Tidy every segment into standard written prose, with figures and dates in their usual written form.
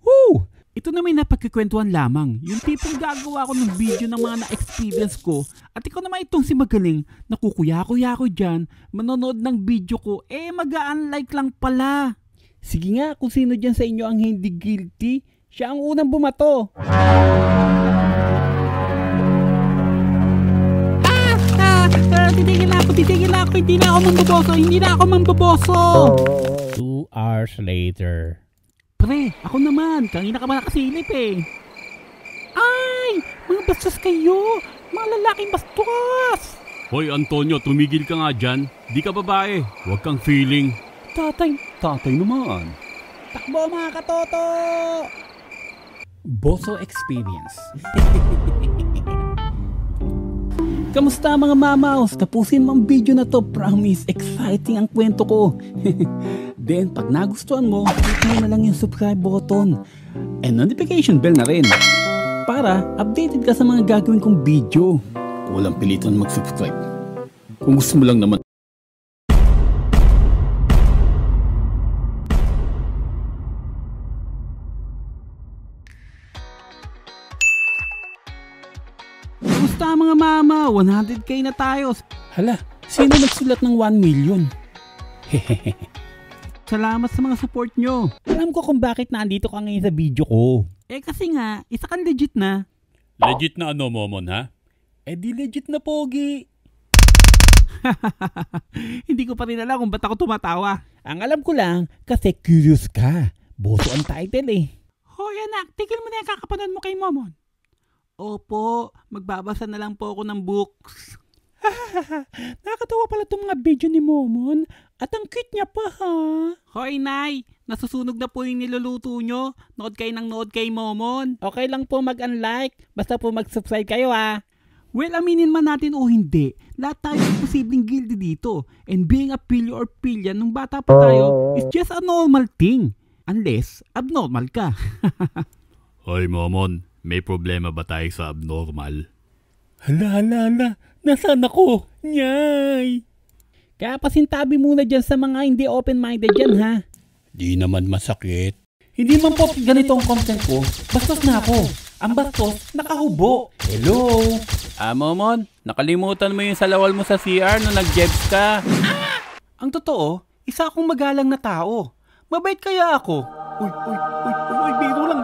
Woo! Ito na may napagkikwentuhan lamang. Yung tipong gagawa ko ng video ng mga na-experience ko at ikaw naman itong si Magaling na kukuya-kuya ko dyan, manonood ng video ko, mag-a-unlike lang pala. Sige nga, kung sino dyan sa inyo ang hindi guilty, siya ang unang bumato. Titigil na ako, hindi na ako mamboboso. 2 hours later. Pre, ako naman. Kanina ka ba nakasilip eh. Ay! Mga bastos kayo! Mga lalaking bastos! Hoy Antonio, tumigil ka nga dyan. Di ka babae. Huwag kang feeling. Tatay naman. Takbo mga katoto! Boso experience. Kamusta mga mamaos? Tapusin mo ang video na to. Promise, exciting ang kwento ko. Then, pag nagustuhan mo, click mo na lang yung subscribe button. And notification bell na rin. Para updated ka sa mga gagawin kong video. Walang pilitan mag-subscribe. Kung gusto mo lang naman. Kamusta mga mama? 100k na tayo. Hala, sino nagsulat ng 1 million? Hehehe. Salamat sa mga support nyo. Alam ko kung bakit nandito ka ngayon sa video ko. Kasi nga, isa kang legit na. Legit na ano, Momon, ha? Di legit na pogi. Hindi ko pa rin alam kung ba't ako tumatawa. Ang alam ko lang, kasi curious ka. Boso ang title eh. Hoy anak, tigil mo na yung kakapanood mo kay Momon. Opo, magbabasa na lang po ako ng books. Nakakatawa pala itong mga video ni Momon. At ang cute niya pa ha. Hoy Nay, nasusunog na po yung niluluto nyo. Nood kayo ng nood kay Momon. Okay lang po mag-unlike. Basta po mag-subscribe kayo ha. Well, aminin man natin o hindi, lahat tayo ay posibleng guilty dito. And being a pilyo or pilya nung bata pa tayo is just a normal thing. Unless, abnormal ka. Hoy Momon, may problema ba tayo sa abnormal? Hala. Nasaan ako? Nyay! Kaya pasintabi muna dyan sa mga hindi open-minded dyan ha. Di naman masakit. Hindi man po ganito ang content ko. Bastos na ako. Ang bastos, nakahubo. Hello? Momon, nakalimutan mo yung salawal mo sa CR nung nag-jebs ka. Ang totoo, isa akong magalang na tao. Mabait kaya ako. Uy, biro lang.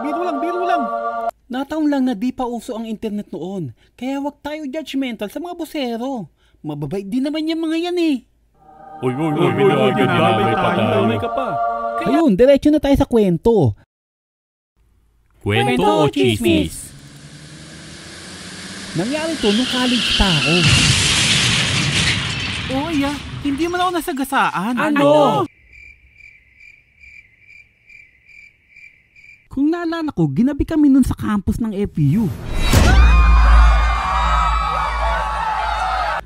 Nataon lang na di pa uso ang internet noon. Kaya wag tayo judgmental sa mga busero. Mababait din naman yung mga yan eh. Uy, damay ka pa. Ayun, diretso na tayo sa kwento. Kwento o chismis? Nangyari to nung college pa ako. Hindi man ako nasagasaan. Ano? Kung naalala ko, ginabi kami nun sa campus ng FEU.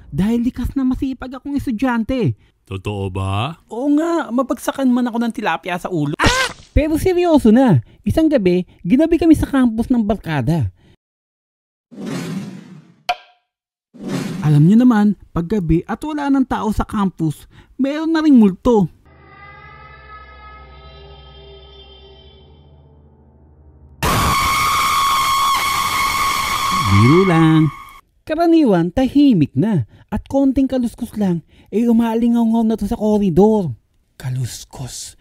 Dahil likas na masipag akong estudyante. Totoo ba? Oo nga, mabagsakan man ako ng tilapia sa ulo. Pero seryoso na, isang gabi, ginabi kami sa campus ng barkada. Alam nyo naman, paggabi at wala ng tao sa campus, meron na ring multo. Biro lang. Karaniwan, tahimik na at konting kaluskos lang umalingaw-ngaw na to sa koridor. Kaluskos.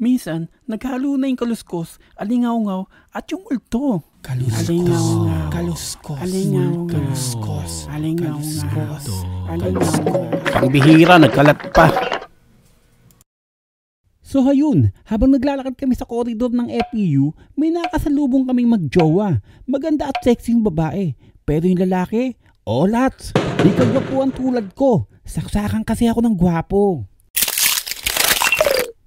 Minsan, naghalo na yung kaluskos, alingaw-ngaw at yung multo. Kaluskos. Pangbihira, nagkalat pa. So hayun, habang naglalakad kami sa koridor ng FEU, may nakasalubong kaming magjowa. Maganda at sexy yung babae. Pero yung lalaki, olat. Di kagwapuan tulad ko. Saksakan kasi ako ng gwapo.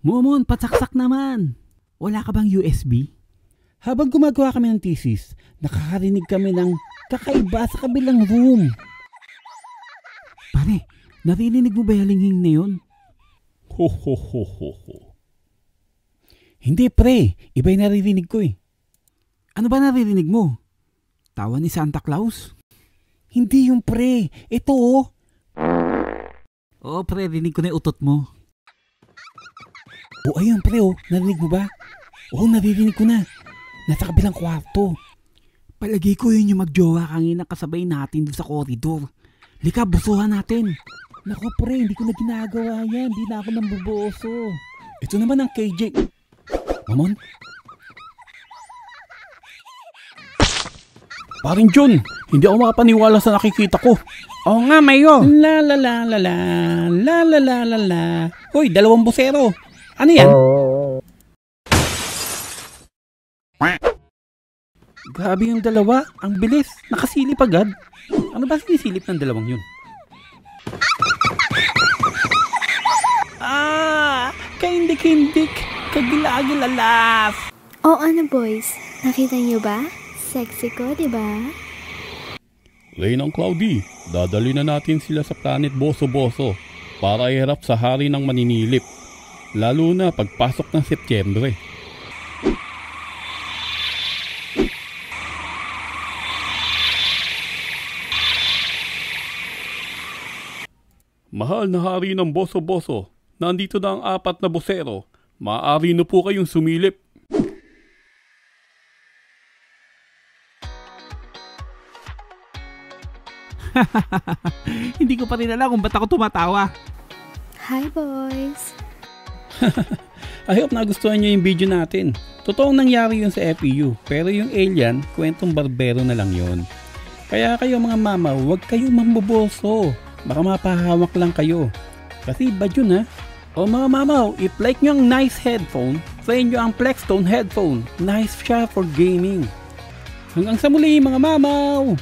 Momon, patsaksak naman. Wala ka bang USB? Habang gumagawa kami ng thesis, nakakarinig kami ng kakaiba sa kabilang room. Pare, narinig mo ba yung halinging na yun? Ho. Hindi pre, iba yung naririnig ko eh. Ano ba naririnig mo? Tawa ni Santa Claus? Hindi yung pre, ito oh. Oo pre, rinig ko na yung utot mo. Oo ayun pre, narinig mo ba? Oo, naririnig ko na. Nasa kabilang kwarto. Palagay ko yun yung magjowa kanina kasabay natin doon sa koridor. Lika, busuhan natin. Naku pre, hindi ko na ginagawa yan. Hindi na ako nambuboso. Ito naman ang KJ. Mamon? Paring John, hindi ako makapaniwala sa nakikita ko. Oo nga, Mayo. La la la la la. La la la la la. Uy, dalawang busero. Ano yan? Grabe yung dalawa. Ang bilis. Nakasilip agad. Ano ba sinisilip ng dalawang yun? Kaindik-hindik. Kagila-gilalas. O ano boys, nakita niyo ba? Sexy ko, diba? Rain ang Cloudy, dadali na natin sila sa planet Boso-Boso para iharap sa hari ng maninilip. Lalo na pagpasok ng Setyembre. Mahal na hari ng Boso-Boso, nandito na ang 4 na bosero. Maaari na po kayong sumilip. Hindi ko pa rin alam kung ba't ako tumatawa. Hi boys! I hope nagustuhan nyo yung video natin. Totoong nangyari yun sa FEU, pero yung alien, kwentong barbero na lang yun. Kaya kayo mga mama, huwag kayong mamboboso. Baka mapahamak lang kayo. Kasi bad yun ha. O mga mama, if like nyo ang nice headphone, try nyo ang Plextone headphone. Nice siya for gaming. Hanggang sa muli mga mamaw!